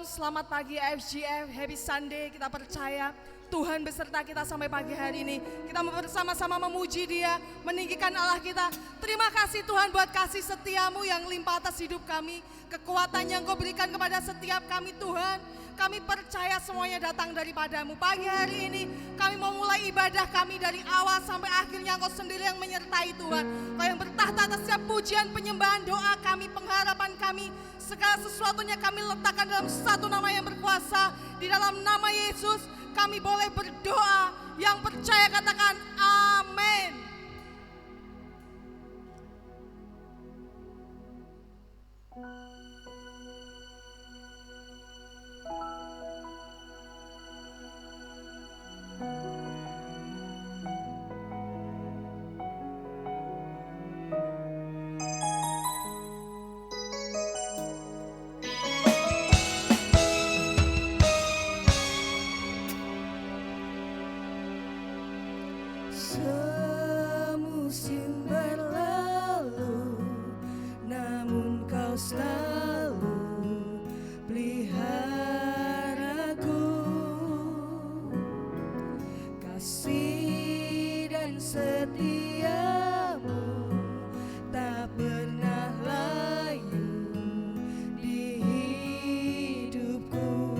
selamat pagi FGF, happy Sunday. Kita percaya Tuhan beserta kita sampai pagi hari ini. Kita bersama-sama memuji Dia, meninggikan Allah kita. Terima kasih Tuhan buat kasih setiamu yang limpah atas hidup kami. Kekuatan yang Kau berikan kepada setiap kami Tuhan. Kami percaya semuanya datang daripadamu. Pagi hari ini kami mau mulai ibadah kami dari awal sampai akhirnya Engkau sendiri yang menyertai Tuhan. Kau yang bertahta atas setiap pujian, penyembahan, doa kami, pengharapan kami. Segala sesuatunya kami letakkan dalam satu nama yang berkuasa. Di dalam nama Yesus kami boleh berdoa. Yang percaya katakan amin. Semusim berlalu, namun Kau selalu peliharaku. Kasih dan setiamu tak pernah layu di hidupku.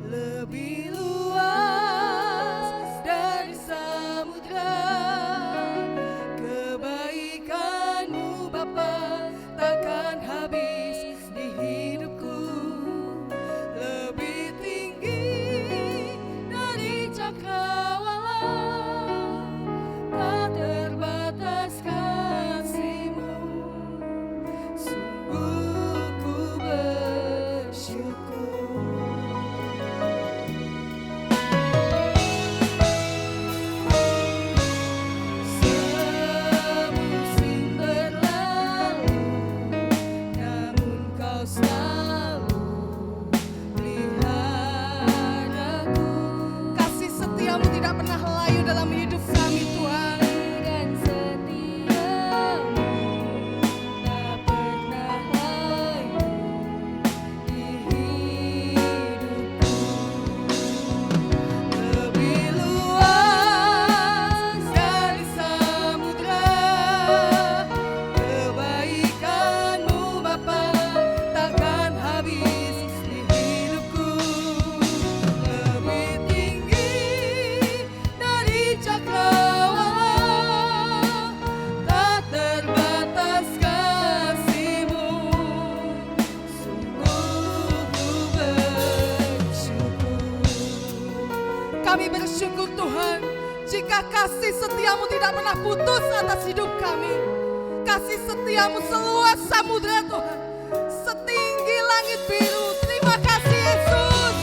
Lebih luas dari samudra, kebaikan-Mu Bapa takkan habis di hidupku. Lebih tinggi dari cakrawala, tak terbatas kasih-Mu. Sungguh ku bersyukur. Semusim berlalu, namun Kau selalu peliharaku. Kasih setiamu tidak pernah layu dalam hidup kami Tuhan. Dan setiamu tak pernah layu di hidupku. Lebih luas dari samudra, kebaikan-Mu Bapa takkan habis di hidupku. Lebih tinggi dari cakrawala, tak terbatas kasih-Mu. Sungguh ku bersyukur. Kami bersyukur Tuhan, jika kasih setiamu tidak pernah putus atas hidup kami. Kasih setiamu seluas samudra Tuhan, setinggi langit biru. Terima kasih Yesus.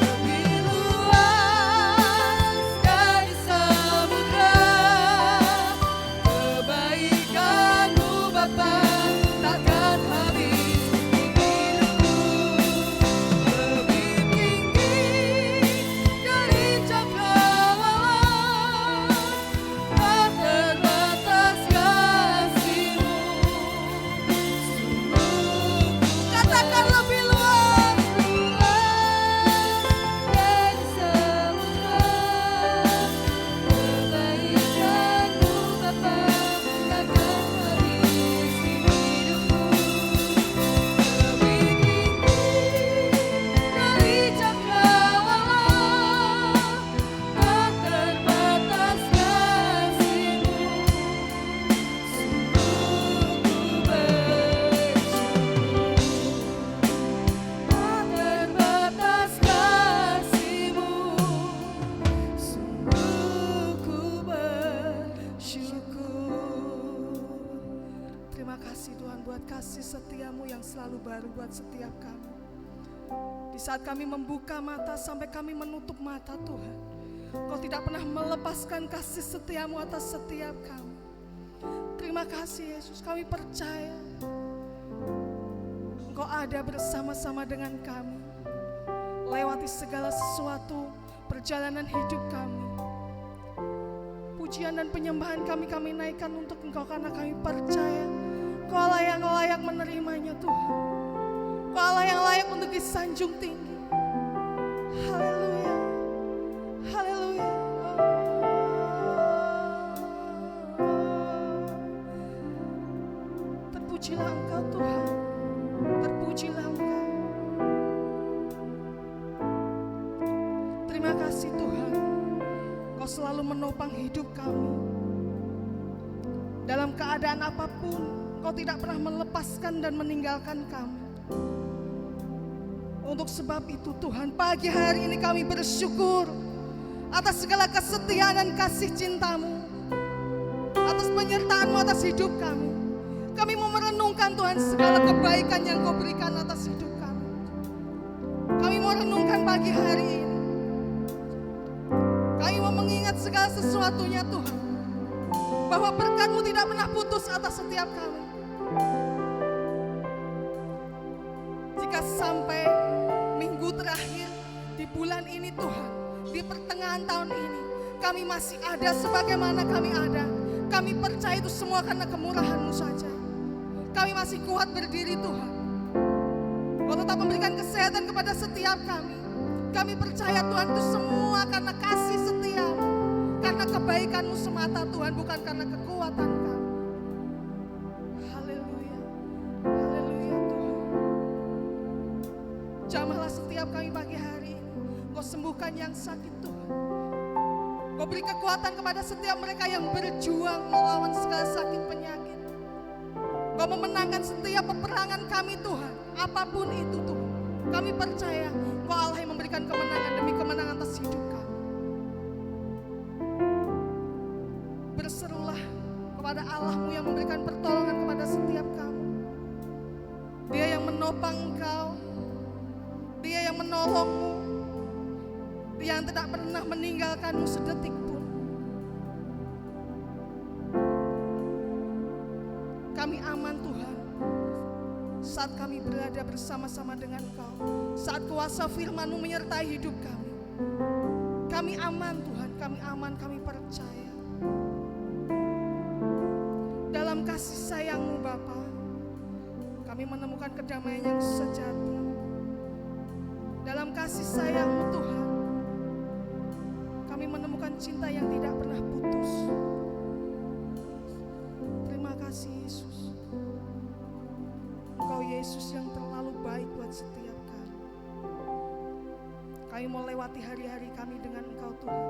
Lebih luas dari samudra, kebaikan-Mu Bapa takkan habis di hidupku. Lebih tinggi dari cakrawala, tak terbatas kasih-Mu. Katakan lebih luas. Dari samudra, kebaikan-Mu Bapa takkan habis di hidupku. Lebih tinggi dari cakrawala, tak terbatas kasih-Mu. Sungguh ku bersyukur. Tak terbatas kasih-Mu. Sungguh ku bersyukur. Terima kasih Tuhan buat kasih setiamu yang selalu baru buat setiap kami. Di saat kami membuka mata sampai kami menutup mata Tuhan, Kau tidak pernah melepaskan kasih setiamu atas setiap kami. Terima kasih Yesus, kami percaya Engkau ada bersama-sama dengan kami. Lewati segala sesuatu perjalanan hidup kami. Pujian dan penyembahan kami naikkan untuk Engkau karena kami percaya Engkau Allah yang layak menerimanya Tuhan. Engkau Allah yang layak untuk disanjung tinggi. Haleluya. Haleluya. Terpujilah Engkau Tuhan. Terpujilah Engkau. Terima kasih Tuhan. Engkau selalu menopang hidup kami. Dalam keadaan apapun, Engkau tidak pernah melepaskan dan meninggalkan kami. Untuk sebab itu Tuhan, pagi hari ini kami bersyukur atas segala kesetiaan dan kasih cinta-Mu, atas penyertaan-Mu atas hidup kami. Kami mau merenungkan Tuhan segala kebaikan yang Kau berikan atas hidup kami. Kami mau renungkan pagi hari ini. Kami mau mengingat segala sesuatunya Tuhan, bahwa berkat-Mu tidak pernah putus atas setiap kami. Jika sampai minggu terakhir di bulan ini Tuhan, di pertengahan tahun ini, kami masih ada sebagaimana kami ada, kami percaya itu semua karena kemurahan-Mu saja. Kami masih kuat berdiri Tuhan. Kau tetap memberikan kesehatan kepada setiap kami. Kami percaya Tuhan itu semua karena kasih setia-Mu, karena kebaikan-Mu semata Tuhan, bukan karena kekuatan kami. Haleluya. Haleluya Tuhan. Jamahlah setiap kami pagi hari ini. Kau sembuhkan yang sakit Tuhan. Kau beri kekuatan kepada setiap mereka yang berjuang melawan segala sakit penyakit. Kau memenangkan setiap peperangan kami Tuhan, apapun itu Tuhan. Kami percaya Kau Allah yang memberikan kemenangan demi kemenangan atas hidup kami. Berserulah kepada Allah-Mu yang memberikan pertolongan kepada setiap kami. Dia yang menopang Engkau, Dia yang menolong-Mu, Dia yang tidak pernah meninggalkan-Mu sedetik pun. Kami aman Tuhan saat kami berada bersama-sama dengan Engkau, saat kuasa firman-Mu menyertai hidup kami. Kami aman Tuhan, kami aman, kami percaya. Dalam kasih sayang-Mu Bapa, kami menemukan kedamaian yang sejati. Dalam kasih sayang-Mu Tuhan, kami menemukan cinta yang tidak pernah putus. Terima kasih Yesus. Engkau Yesus yang terlalu baik buat setiap kami. Kami mau lewati hari-hari kami dengan Engkau Tuhan.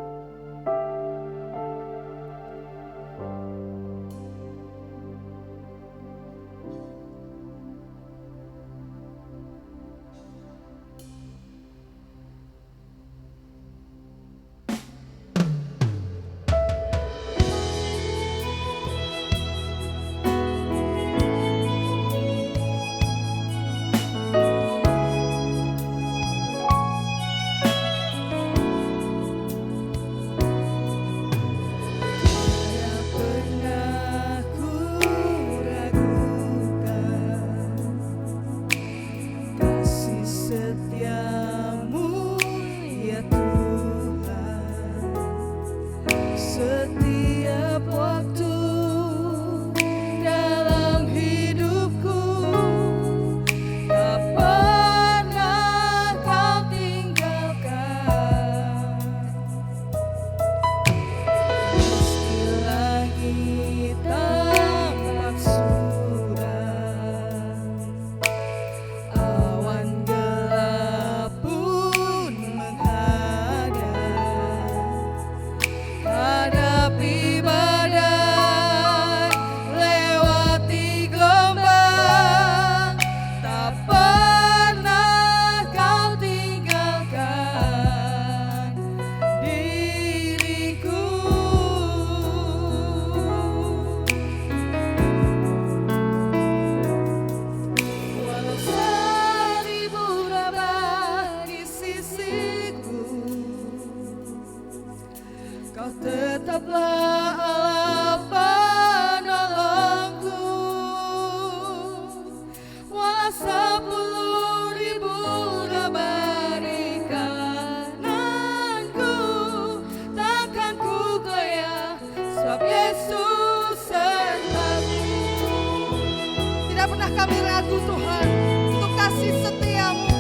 Tidak pernah kami ragu Tuhan untuk kasih setiamu.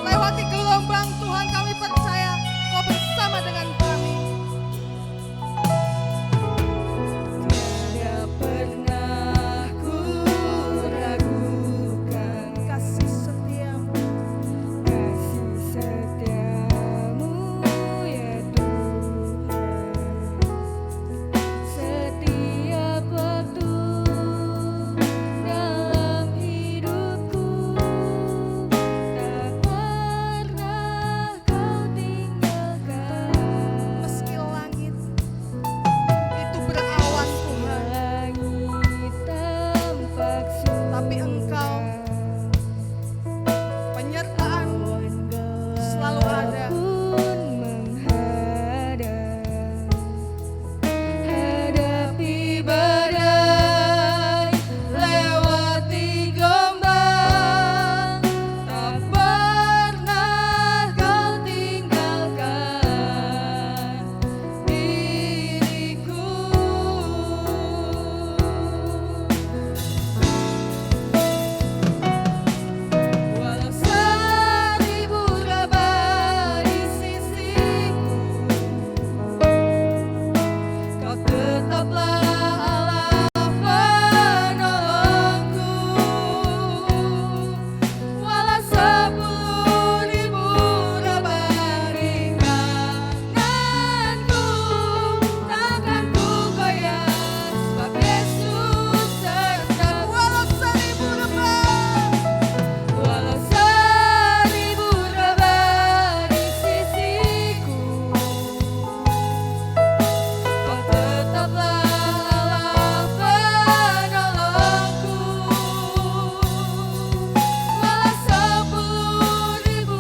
Lewati gelombang Tuhan kami percaya Kau bersama dengan kami. Tiada pernah ku ragukan Kasih setiamu. kasih setiamu ya Tuhan. Setiap waktu dalam hidupku tak pernah Kau tinggalkan. Meski langit itu berawan Tuhan, Langit tampak tapi Engkau penyertaan selalu ada. pun menghadap, hadapi badai, lewati gelombang, tak pernah Kau tinggalkan diriku. Walau seribu rabah di sisiku, Kau tetaplah Allah penolongku. Walau 10.000 rabah di kananku, takkan ku goyah, sebab Yesus sertaku. Walau 1000 rabah di sisiku, Kau tetaplah Allah penolongku. Walau 10.000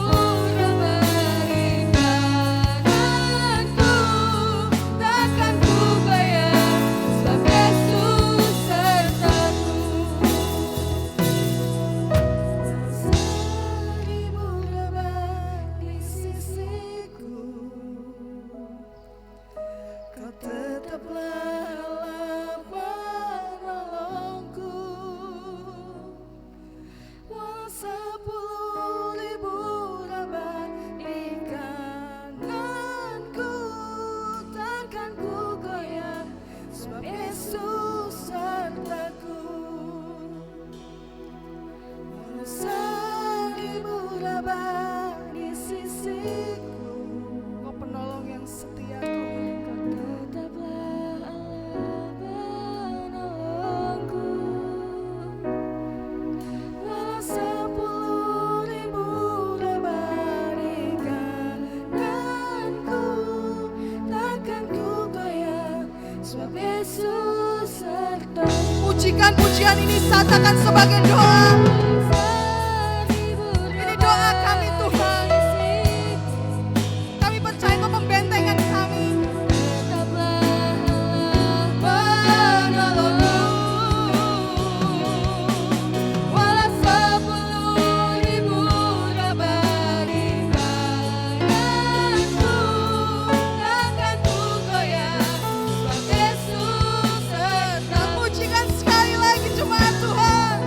rabah di kananku, takkan ku goyah, sebab Yesus sertaku. 1000 rabah di sisiku, Kau tetaplah Allah penolongku. Walau 10.000 rabah di kananku, takkan ku goyah, sebab Yesus sertaku. Walau 1000 rabah di sisiku, Kau penolong yang setia Tuhan. Kau tetaplah Allah penolongku. Walau 10.000 rabah di kananku, takkan ku goyah, sebab Yesus sertaku. Pujikan pujian ini katakan sebagai doa. Ini doa kami Tuhan. Kami percaya Kau pembentengan kami. Walau 10.000 rabah di kananku, takkan ku goyah, sebab Yesus sertaku. Pujikan sekali lagi jemaat Tuhan.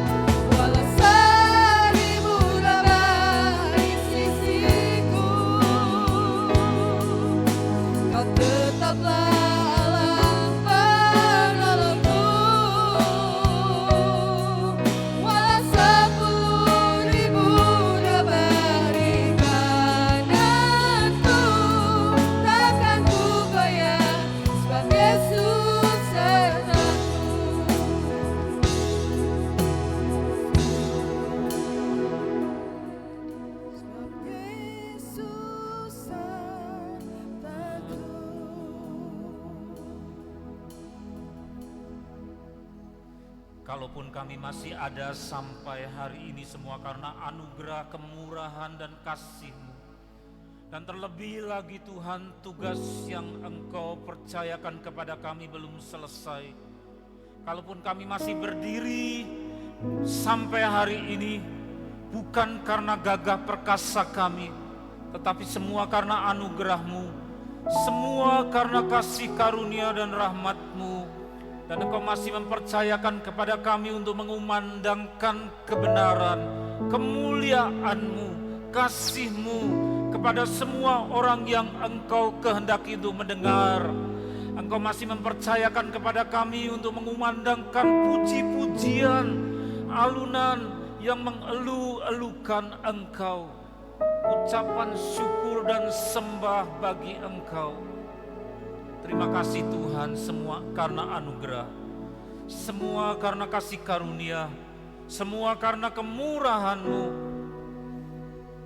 Walau 1000 rabah di sisiku, Kau tetaplah Allah penolongku. Walau 10.000 rabah di kananku, takkan ku goyah, sebab Yesus sertaku. Sebab Yesus sertaku. Kalaupun kami masih ada sampai hari ini semua karena anugerah, kemurahan dan kasih-Mu. Dan terlebih lagi Tuhan, tugas yang Engkau percayakan kepada kami belum selesai. Kalaupun kami masih berdiri sampai hari ini, bukan karena gagah perkasa kami, tetapi semua karena anugerah-Mu, semua karena kasih karunia dan rahmat-Mu. Dan Engkau masih mempercayakan kepada kami untuk mengumandangkan kebenaran, kemuliaan-Mu, kasih-Mu kepada semua orang yang Engkau kehendaki untuk mendengar. Engkau masih mempercayakan kepada kami untuk mengumandangkan puji-pujian, alunan yang mengeluh-elukan Engkau, ucapan syukur dan sembah bagi Engkau. Terima kasih Tuhan, semua karena anugerah, semua karena kasih karunia, semua karena kemurahan-Mu.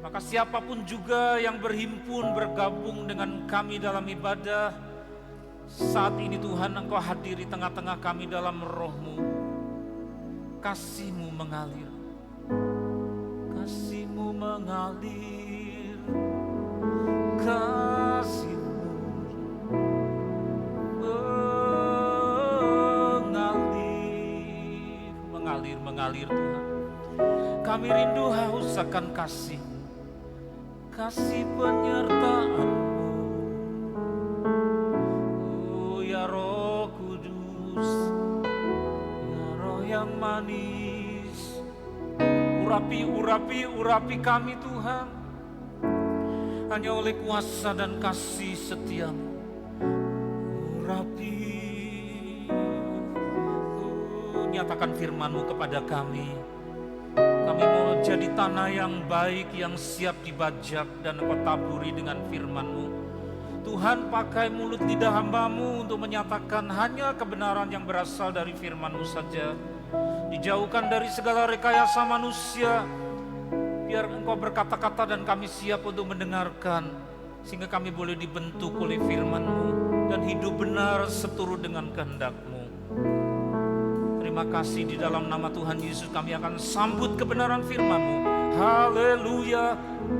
Maka siapapun juga yang berhimpun bergabung dengan kami dalam ibadah, saat ini Tuhan Engkau hadir di tengah-tengah kami dalam roh-Mu. Kasih-Mu mengalir, kasih-Mu mengalir, kasih-Mu mengalir Tuhan. Kami rindu haus akan kasih, kasih penyertaan-Mu. Oh ya Roh Kudus, ya Roh yang manis, urapi kami Tuhan. Hanya oleh kuasa dan kasih setia-Mu, urapi. Nyatakan firman-Mu kepada kami. Kami mau jadi tanah yang baik, yang siap dibajak dan Engkau taburi dengan firman-Mu. Tuhan, pakai mulut lidah hamba-Mu untuk menyatakan hanya kebenaran yang berasal dari firman-Mu saja. Dijauhkan dari segala rekayasa manusia. Biar Engkau berkata-kata dan kami siap untuk mendengarkan, sehingga kami boleh dibentuk oleh firman-Mu dan hidup benar seturut dengan kehendak-Mu. Terima kasih, di dalam nama Tuhan Yesus kami akan sambut kebenaran firman-Mu. Haleluya,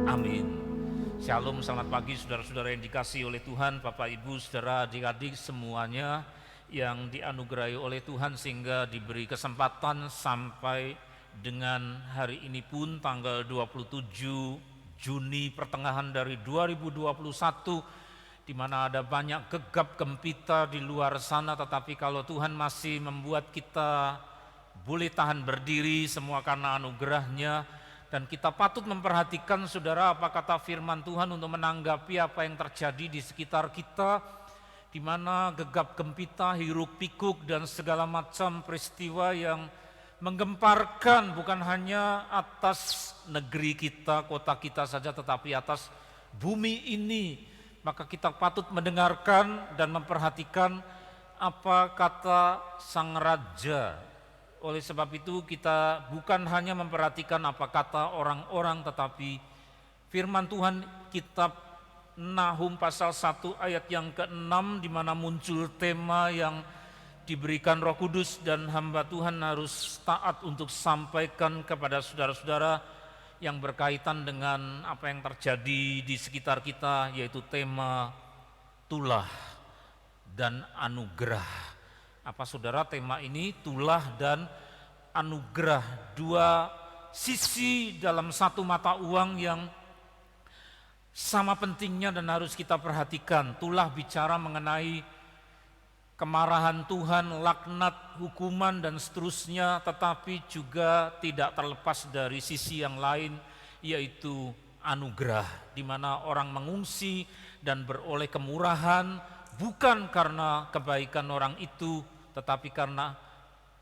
amin. Shalom, selamat pagi saudara-saudara yang dikasihi oleh Tuhan, Bapak Ibu, saudara, adik-adik semuanya yang dianugerahi oleh Tuhan sehingga diberi kesempatan sampai dengan hari ini pun tanggal 27 Juni pertengahan dari 2021, di mana ada banyak gegap gempita di luar sana, tetapi kalau Tuhan masih membuat kita boleh tahan berdiri, semua karena anugerah-Nya. Dan kita patut memperhatikan saudara apa kata firman Tuhan untuk menanggapi apa yang terjadi di sekitar kita, di mana gegap gempita, hiruk pikuk dan segala macam peristiwa yang menggemparkan bukan hanya atas negeri kita, kota kita saja, tetapi atas bumi ini. Maka kita patut mendengarkan dan memperhatikan apa kata Sang Raja. Oleh sebab itu kita bukan hanya memperhatikan apa kata orang-orang, tetapi firman Tuhan kitab Nahum pasal 1 ayat yang ke-6, di mana muncul tema yang diberikan Roh Kudus dan hamba Tuhan harus taat untuk sampaikan kepada saudara-saudara, yang berkaitan dengan apa yang terjadi di sekitar kita, yaitu tema tulah dan anugerah. Apa saudara tema ini? Tulah dan anugerah, dua sisi dalam satu mata uang yang sama pentingnya dan harus kita perhatikan. Tulah bicara mengenai kemarahan Tuhan, laknat, hukuman dan seterusnya, tetapi juga tidak terlepas dari sisi yang lain, yaitu anugerah, di mana orang mengungsi dan beroleh kemurahan bukan karena kebaikan orang itu, tetapi karena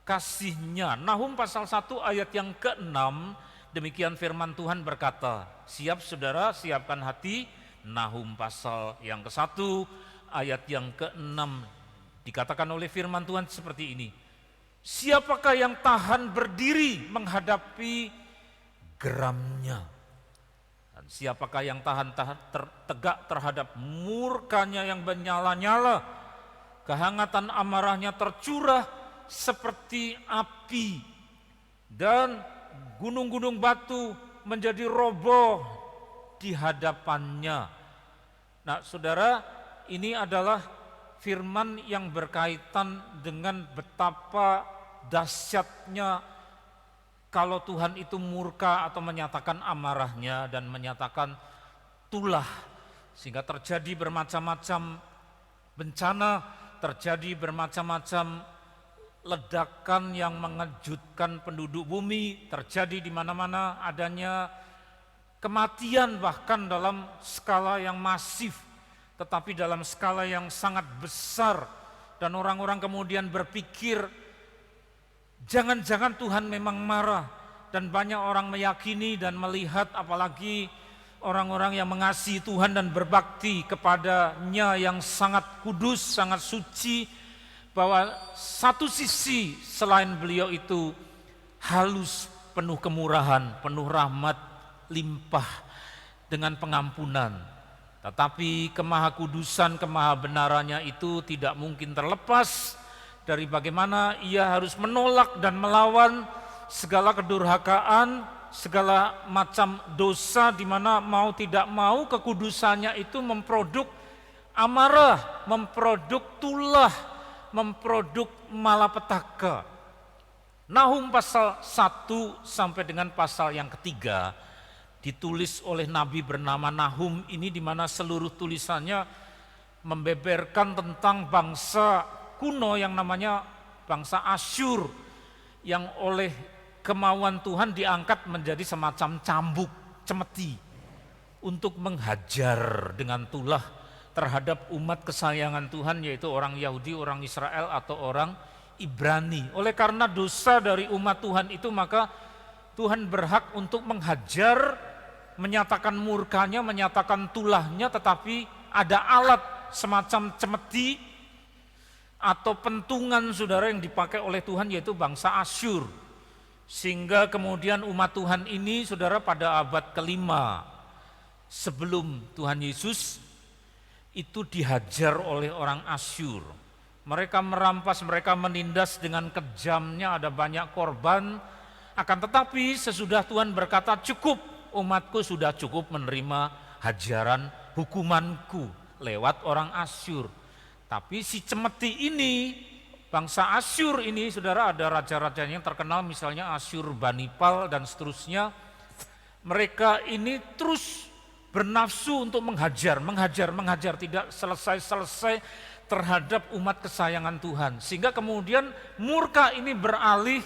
kasih-Nya. Nahum pasal 1 ayat yang ke-6, demikian firman Tuhan berkata, siap saudara, siapkan hati. Nahum pasal yang ke-1 ayat yang ke-6, dikatakan oleh firman Tuhan seperti ini. Siapakah yang tahan berdiri menghadapi geramnya? Dan siapakah yang tahan tegak terhadap murkanya yang menyala-nyala? Kehangatan amarahnya tercurah seperti api, dan gunung-gunung batu menjadi roboh di hadapannya. Nah saudara, ini adalah firman yang berkaitan dengan betapa dahsyatnya kalau Tuhan itu murka atau menyatakan amarahnya dan menyatakan tulah, sehingga terjadi bermacam-macam bencana, terjadi bermacam-macam ledakan yang mengejutkan penduduk bumi terjadi di mana-mana, adanya kematian bahkan dalam skala yang masif, tetapi dalam skala yang sangat besar. Dan orang-orang kemudian berpikir, jangan-jangan Tuhan memang marah. Dan banyak orang meyakini dan melihat, apalagi orang-orang yang mengasihi Tuhan dan berbakti kepadanya yang sangat kudus, sangat suci, bahwa satu sisi selain beliau itu halus, penuh kemurahan, penuh rahmat, limpah dengan pengampunan. Tetapi kemahakudusan, kemahabenarannya itu tidak mungkin terlepas dari bagaimana ia harus menolak dan melawan segala kedurhakaan, segala macam dosa, di mana mau tidak mau kekudusannya itu memproduk amarah, memproduk tulah, memproduk malapetaka. Nahum pasal 1 sampai dengan pasal yang ketiga ditulis oleh nabi bernama Nahum ini, di mana seluruh tulisannya membeberkan tentang bangsa kuno yang namanya bangsa Asyur, yang oleh kemauan Tuhan diangkat menjadi semacam cambuk, cemeti, untuk menghajar dengan tulah terhadap umat kesayangan Tuhan, yaitu orang Yahudi, orang Israel atau orang Ibrani. Oleh karena dosa dari umat Tuhan itu, maka Tuhan berhak untuk menghajar, menyatakan murkanya, menyatakan tulahnya, tetapi ada alat semacam cemeti atau pentungan, saudara, yang dipakai oleh Tuhan, yaitu bangsa Asyur. Sehingga kemudian umat Tuhan ini, saudara, pada abad kelima sebelum Tuhan Yesus itu dihajar oleh orang Asyur. Mereka merampas, mereka menindas dengan kejamnya, ada banyak korban. Akan tetapi sesudah Tuhan berkata, cukup, umatku sudah cukup menerima hajaran hukumanku lewat orang Asyur. Tapi si cemeti ini, bangsa Asyur ini, saudara, ada raja-rajanya yang terkenal, misalnya Asyurbanipal dan seterusnya. Mereka ini terus bernafsu untuk menghajar, tidak selesai-selesai terhadap umat kesayangan Tuhan. Sehingga kemudian murka ini beralih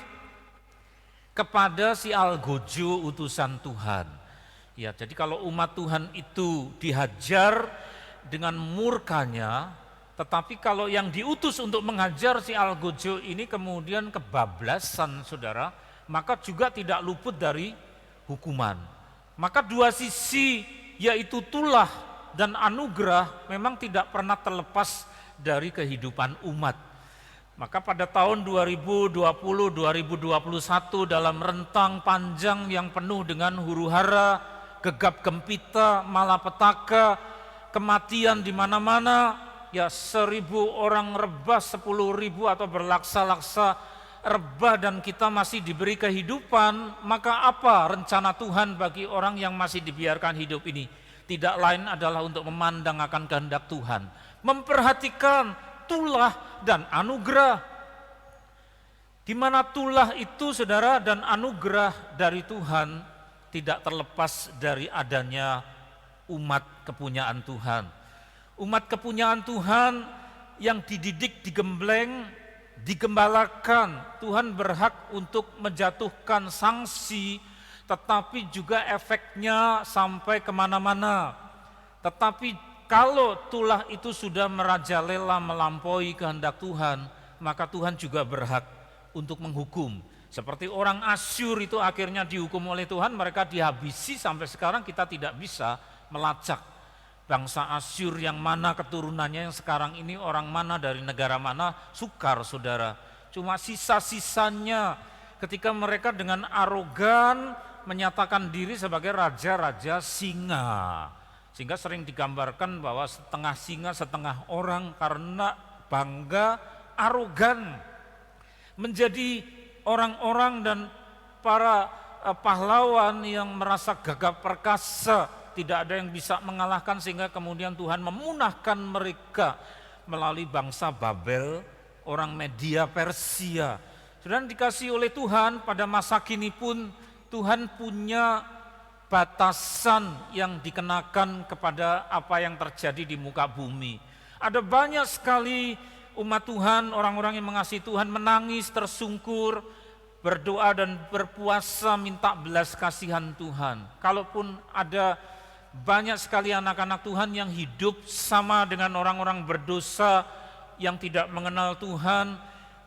kepada si algojo, utusan Tuhan. Ya, jadi kalau umat Tuhan itu dihajar dengan murkanya, tetapi kalau yang diutus untuk menghajar si algojo ini kemudian kebablasan, saudara, maka juga tidak luput dari hukuman. Maka dua sisi, yaitu tulah dan anugerah, memang tidak pernah terlepas dari kehidupan umat. Maka pada tahun 2020-2021, dalam rentang panjang yang penuh dengan huru-hara, gegap gempita, malapetaka, kematian di mana-mana, ya 1.000 orang rebah, 10.000 atau berlaksa-laksa rebah, dan kita masih diberi kehidupan. Maka apa rencana Tuhan bagi orang yang masih dibiarkan hidup ini? Tidak lain adalah untuk memandang akan kehendak Tuhan, memperhatikan tulah dan anugerah. Di mana tulah itu, saudara, dan anugerah dari Tuhan tidak terlepas dari adanya umat kepunyaan Tuhan. Umat kepunyaan Tuhan yang dididik, digembleng, digembalakan. Tuhan berhak untuk menjatuhkan sanksi, tetapi juga efeknya sampai kemana-mana. Tetapi kalau tulah itu sudah merajalela melampaui kehendak Tuhan, maka Tuhan juga berhak untuk menghukum. Seperti orang Asyur itu akhirnya dihukum oleh Tuhan, mereka dihabisi. Sampai sekarang kita tidak bisa melacak bangsa Asyur yang mana keturunannya, yang sekarang ini orang mana, dari negara mana, sukar, saudara. Cuma sisa-sisanya ketika mereka dengan arogan menyatakan diri sebagai raja-raja singa. Sehingga sering digambarkan bahwa setengah singa, setengah orang, karena bangga, arogan, menjadi orang-orang dan para pahlawan yang merasa gagah perkasa, tidak ada yang bisa mengalahkan, sehingga kemudian Tuhan memunahkan mereka melalui bangsa Babel, orang Media Persia. Sudah dikasih oleh Tuhan, pada masa kini pun Tuhan punya batasan yang dikenakan kepada apa yang terjadi di muka bumi. Ada banyak sekali umat Tuhan, orang-orang yang mengasihi Tuhan menangis, tersungkur, berdoa dan berpuasa minta belas kasihan Tuhan. Kalaupun ada banyak sekali anak-anak Tuhan yang hidup sama dengan orang-orang berdosa yang tidak mengenal Tuhan,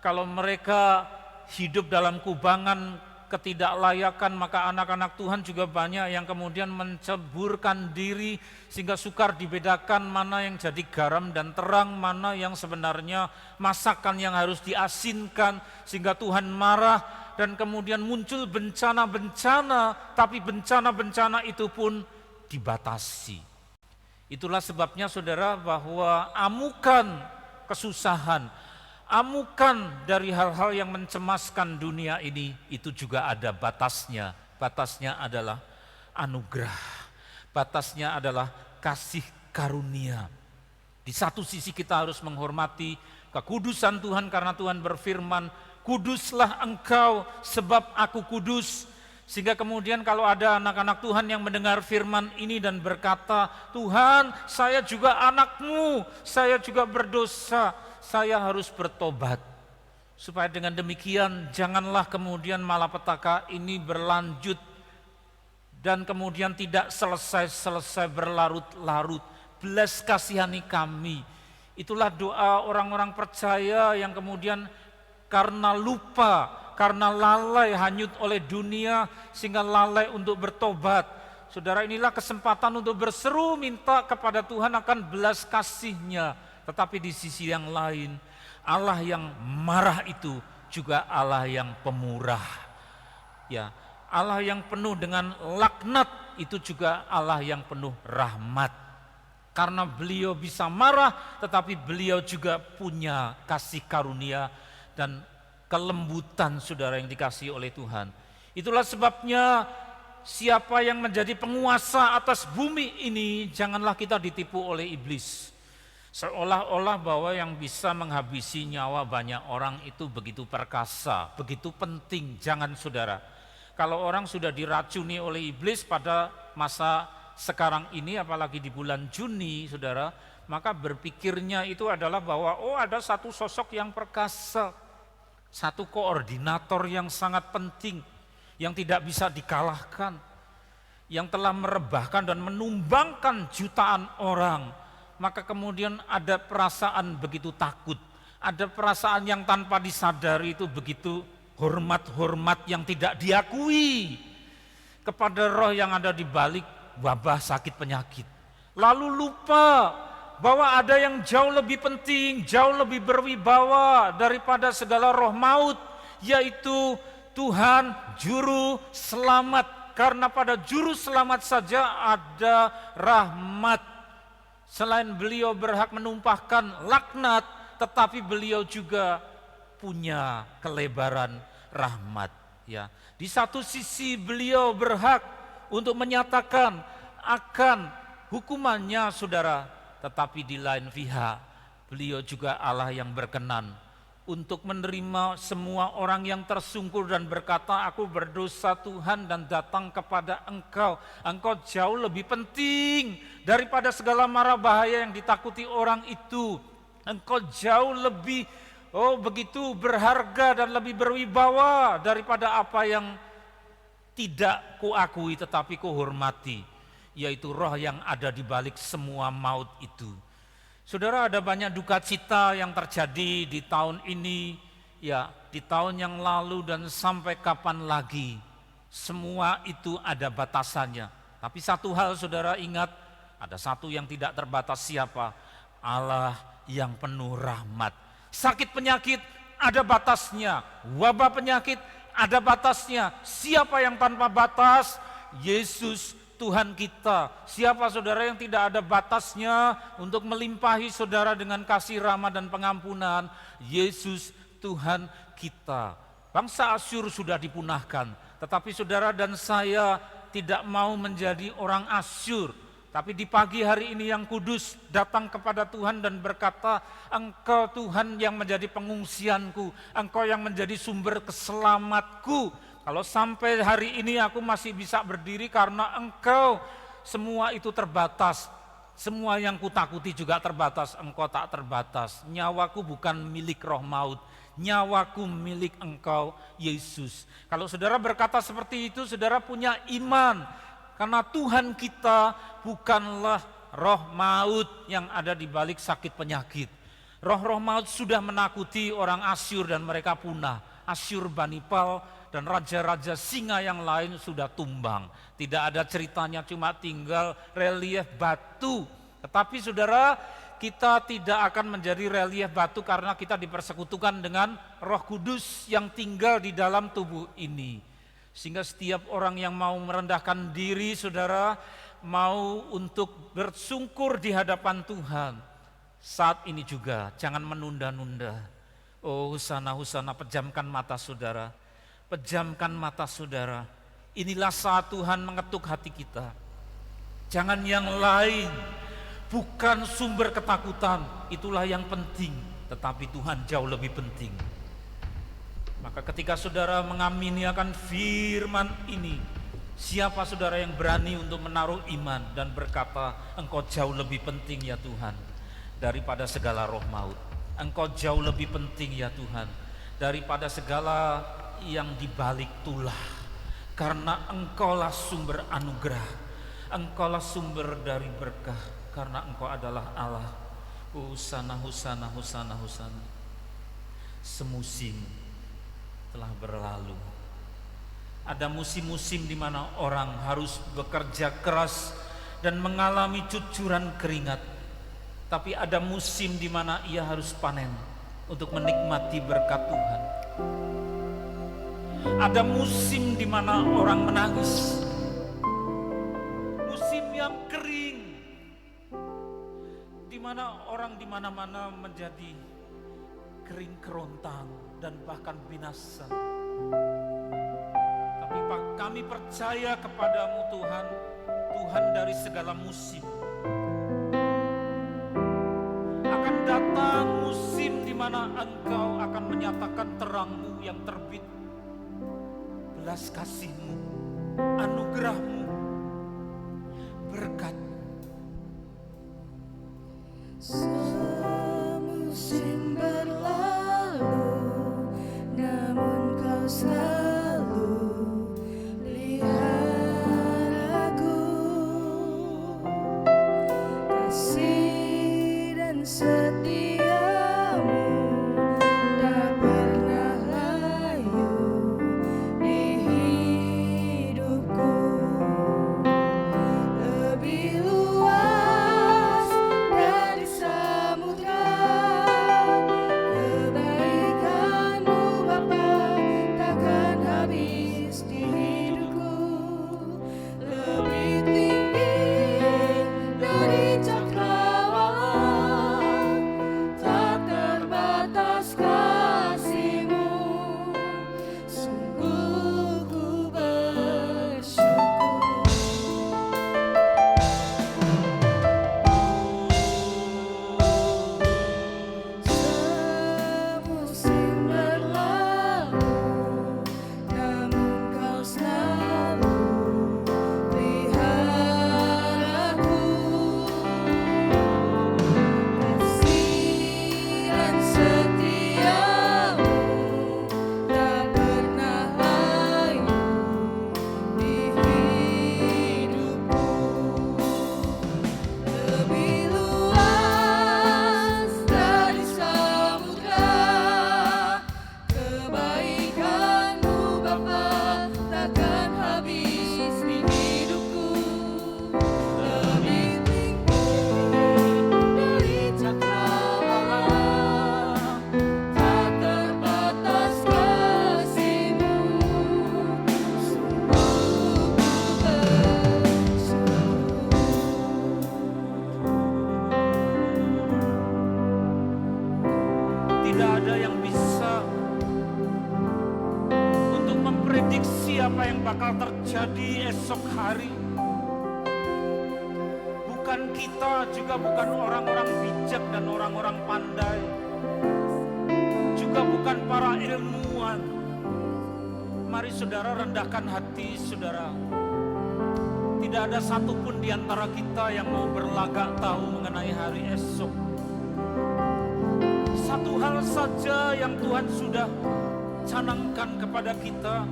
kalau mereka hidup dalam kubangan ketidaklayakan, maka anak-anak Tuhan juga banyak yang kemudian menceburkan diri sehingga sukar dibedakan mana yang jadi garam dan terang, mana yang sebenarnya masakan yang harus diasinkan, sehingga Tuhan marah dan kemudian muncul bencana-bencana, tapi bencana-bencana itu pun dibatasi. Itulah sebabnya saudara, bahwa amukan kesusahan, amukan dari hal-hal yang mencemaskan dunia ini, itu juga ada batasnya. Batasnya adalah anugerah, batasnya adalah kasih karunia. Di satu sisi kita harus menghormati kekudusan Tuhan karena Tuhan berfirman, kuduslah engkau sebab aku kudus. Sehingga kemudian kalau ada anak-anak Tuhan yang mendengar firman ini dan berkata, Tuhan, saya juga anakmu, saya juga berdosa, saya harus bertobat. Supaya dengan demikian janganlah kemudian malapetaka ini berlanjut dan kemudian tidak selesai-selesai, berlarut-larut. Belas kasihani kami. Itulah doa orang-orang percaya yang kemudian karena lupa, karena lalai hanyut oleh dunia sehingga lalai untuk bertobat. Saudara, inilah kesempatan untuk berseru minta kepada Tuhan akan belas kasih-Nya. Tetapi di sisi yang lain, Allah yang marah itu juga Allah yang pemurah. Ya, Allah yang penuh dengan laknat itu juga Allah yang penuh rahmat. Karena beliau bisa marah, tetapi beliau juga punya kasih karunia dan kelembutan, saudara yang dikasihi oleh Tuhan. Itulah sebabnya siapa yang menjadi penguasa atas bumi ini, janganlah kita ditipu oleh iblis. Seolah-olah bahwa yang bisa menghabisi nyawa banyak orang itu begitu perkasa, begitu penting. Jangan, saudara. Kalau orang sudah diracuni oleh iblis pada masa sekarang ini, apalagi di bulan Juni, saudara, maka berpikirnya itu adalah bahwa ada satu sosok yang perkasa, satu koordinator yang sangat penting, yang tidak bisa dikalahkan, yang telah merebahkan dan menumbangkan jutaan orang. Maka kemudian ada perasaan begitu takut, ada perasaan yang tanpa disadari itu begitu hormat-hormat yang tidak diakui kepada roh yang ada di balik wabah sakit penyakit. Lalu lupa bahwa ada yang jauh lebih penting, jauh lebih berwibawa daripada segala roh maut, yaitu Tuhan Juru Selamat. Karena pada Juru Selamat saja ada rahmat. Selain beliau berhak menumpahkan laknat, tetapi beliau juga punya kelebaran rahmat. Ya, di satu sisi beliau berhak untuk menyatakan akan hukumannya, saudara, tetapi di lain pihak beliau juga Allah yang berkenan untuk menerima semua orang yang tersungkur dan berkata, aku berdosa Tuhan dan datang kepada Engkau. Engkau jauh lebih penting daripada segala mara bahaya yang ditakuti orang itu. Engkau jauh lebih begitu berharga dan lebih berwibawa daripada apa yang tidak kuakui tetapi kuhormati, yaitu roh yang ada di balik semua maut itu. Saudara, ada banyak duka cita yang terjadi di tahun ini, ya, di tahun yang lalu dan sampai kapan lagi. Semua itu ada batasannya. Tapi satu hal, saudara, ingat, ada satu yang tidak terbatas. Siapa? Allah yang penuh rahmat. Sakit penyakit ada batasnya, wabah penyakit ada batasnya. Siapa yang tanpa batas? Yesus Tuhan kita. Siapa, saudara, yang tidak ada batasnya untuk melimpahi saudara dengan kasih rahmat dan pengampunan? Yesus Tuhan kita. Bangsa Asyur sudah dipunahkan, tetapi saudara dan saya tidak mau menjadi orang Asyur. Tapi di pagi hari ini yang kudus datang kepada Tuhan dan berkata, Engkau Tuhan yang menjadi pengungsianku, Engkau yang menjadi sumber keselamatku. Kalau sampai hari ini aku masih bisa berdiri karena Engkau, semua itu terbatas. Semua yang kutakuti juga terbatas, Engkau tak terbatas. Nyawaku bukan milik roh maut, nyawaku milik Engkau, Yesus. Kalau saudara berkata seperti itu, saudara punya iman. Karena Tuhan kita bukanlah roh maut yang ada di balik sakit penyakit. Roh-roh maut sudah menakuti orang Asyur dan mereka punah. Asyurbanipal dan raja-raja singa yang lain sudah tumbang. Tidak ada ceritanya, cuma tinggal relief batu. Tetapi saudara, kita tidak akan menjadi relief batu karena kita dipersekutukan dengan Roh Kudus yang tinggal di dalam tubuh ini. Sehingga setiap orang yang mau merendahkan diri, saudara, mau untuk bersungkur di hadapan Tuhan, saat ini juga jangan menunda-nunda. Oh, husana, husana, pejamkan mata saudara. Pejamkan mata saudara. Inilah saat Tuhan mengetuk hati kita. Jangan yang lain, bukan sumber ketakutan, itulah yang penting. Tetapi Tuhan jauh lebih penting. Maka ketika saudara mengamini akan firman ini, siapa saudara yang berani untuk menaruh iman dan berkata, Engkau jauh lebih penting ya Tuhan daripada segala roh maut. Engkau jauh lebih penting ya Tuhan daripada segala yang dibalik tulah. Karena Engkaulah sumber anugerah, Engkaulah sumber dari berkah, karena Engkau adalah Allah. Husana, husana, husana, husana. Semusim telah berlalu. Ada musim-musim di mana orang harus bekerja keras dan mengalami cucuran keringat. Tapi ada musim di mana ia harus panen untuk menikmati berkat Tuhan. Ada musim di mana orang menangis. Musim yang kering, di mana orang di mana-mana menjadi kering kerontang dan bahkan binasa. Tapi kami percaya kepadamu Tuhan, Tuhan dari segala musim. Akan datang musim di mana Engkau akan menyatakan terang-Mu yang terbit, belas kasih-Mu, anugerah-Mu, berkat. Semusim berlalu, namun Kau selalu pelihara aku. Kasih dan setiamu tak pernah layu di hidupku. Lebih luas dari samudra, kebaikan-Mu Bapa takkan habis di hidupku. Lebih tinggi dari cakrawala, tak terbatas kasih-Mu. Sungguh ku bersyukur. Semusim berlalu, namun Kau selalu peliharaku. Kasih dan setiamu tak pernah layu di hidupku. Lebih luas dari samudra, kebaikan-Mu Bapa takkan habis di hidupku. Lebih tinggi dari cakrawala, tak terbatas kasih-Mu. Sungguh ku Tidak ada yang bisa untuk memprediksi apa yang bakal terjadi esok hari. Bukan kita, juga bukan orang-orang bijak dan orang-orang pandai, juga bukan para ilmuwan. Mari saudara rendahkan hati saudara. Tidak ada satupun di antara kita yang mau berlagak tahu mengenai hari esok. Satu hal saja yang Tuhan sudah canangkan kepada kita,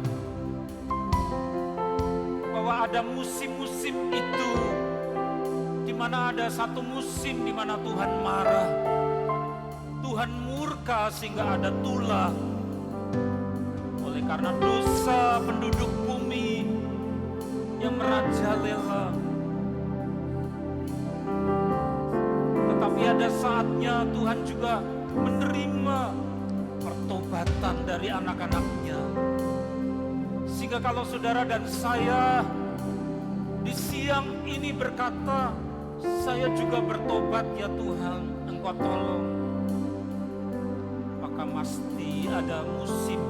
bahwa ada musim-musim itu, di mana ada satu musim di mana Tuhan marah, Tuhan murka sehingga ada tulah oleh karena dosa penduduk bumi yang merajalela. Tetapi ada saatnya Tuhan juga menerima pertobatan dari anak-anaknya. Sehingga kalau saudara dan saya di siang ini berkata, saya juga bertobat ya Tuhan, Engkau tolong, maka pasti ada musim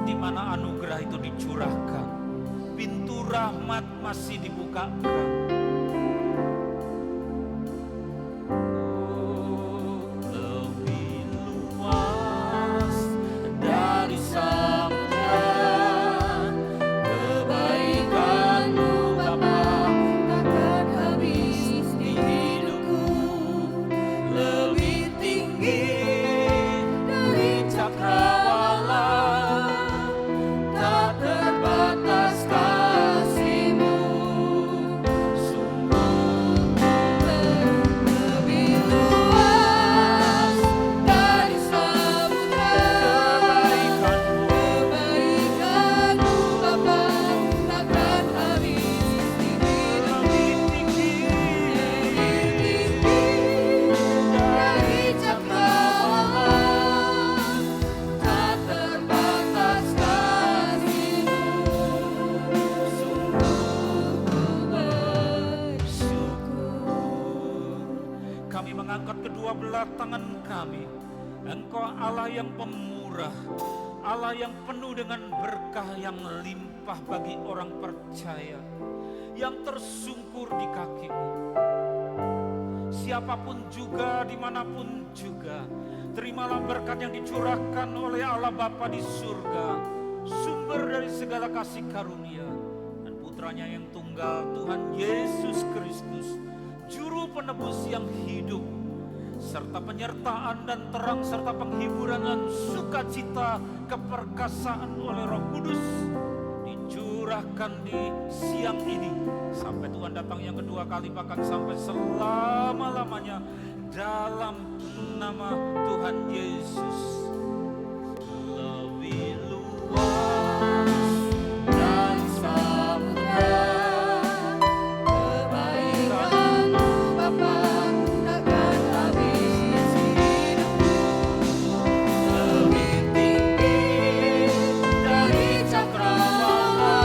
di mana anugerah itu dicurahkan, pintu rahmat masih dibukakan. Lebih luas dari samudra, kebaikan-Mu Bapa takkan habis di hidupku. Lebih tinggi dari cakrawala, tak terbatas kasih-Mu. Sungguh lebih luas dari samudra, kebaikan-Mu Bapa takkan habis di hidupku. Lebih tinggi dari cakrawala, tak terbatas kasih-Mu. Sungguh bersyukur. Kami mengangkat kedua belah tangan kami. Engkau Allah yang pemurah, Allah yang penuh dengan berkah yang limpah bagi orang percaya, yang tersungkur di kaki-Mu. Siapapun juga, dimanapun juga, terimalah berkat yang dicurahkan oleh Allah Bapa di surga, sumber dari segala kasih karunia, dan putranya yang tunggal, Tuhan Yesus Kristus, Juru Penebus yang hidup, serta penyertaan dan terang, serta penghiburan dan sukacita keperkasaan oleh Roh Kudus, dicurahkan di siang ini, sampai Tuhan datang yang kedua kali, bahkan sampai selama-lamanya, dalam nama Tuhan Yesus. Lebih luas dari samudra, kebaikan-Mu Bapa takkan habis di hidupku. Lebih tinggi dari cakrawala,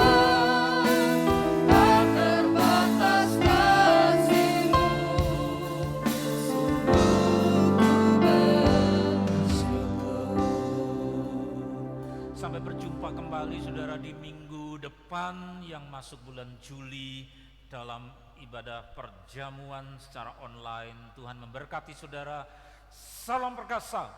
tak terbatas kasih-Mu. Sungguh bersyukur. Sampai berjumpa kembali saudara di minggu depan yang masuk bulan Juli dalam ibadah perjamuan secara online. Tuhan memberkati saudara. Salam perkasa.